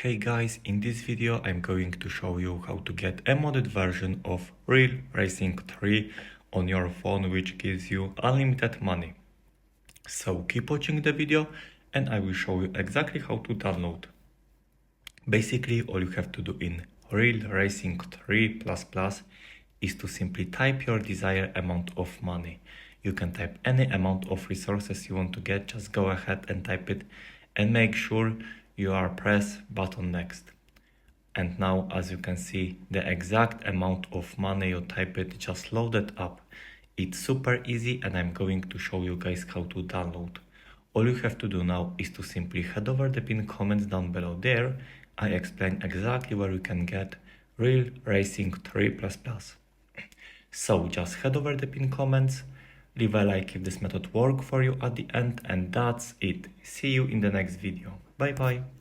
Hey guys, in this video I'm going to show you how to get a modded version of Real Racing 3 on your phone, which gives you unlimited money. So keep watching the video and I will show you exactly how to download. Basically all you have to do in Real Racing 3 is to simply type your desired amount of money. You can type any amount of resources you want to get, just go ahead and type it and make sure you are press button next. And now as you can see, the exact amount of money you type it just loaded up. It's super easy and I'm going to show you guys how to download. All you have to do now is to simply head over the pinned comments down below. There I explain exactly where you can get Real Racing 3 So just head over the pinned comments, leave a like if this method worked for you at the end, and that's it. See you in the next video. Bye bye.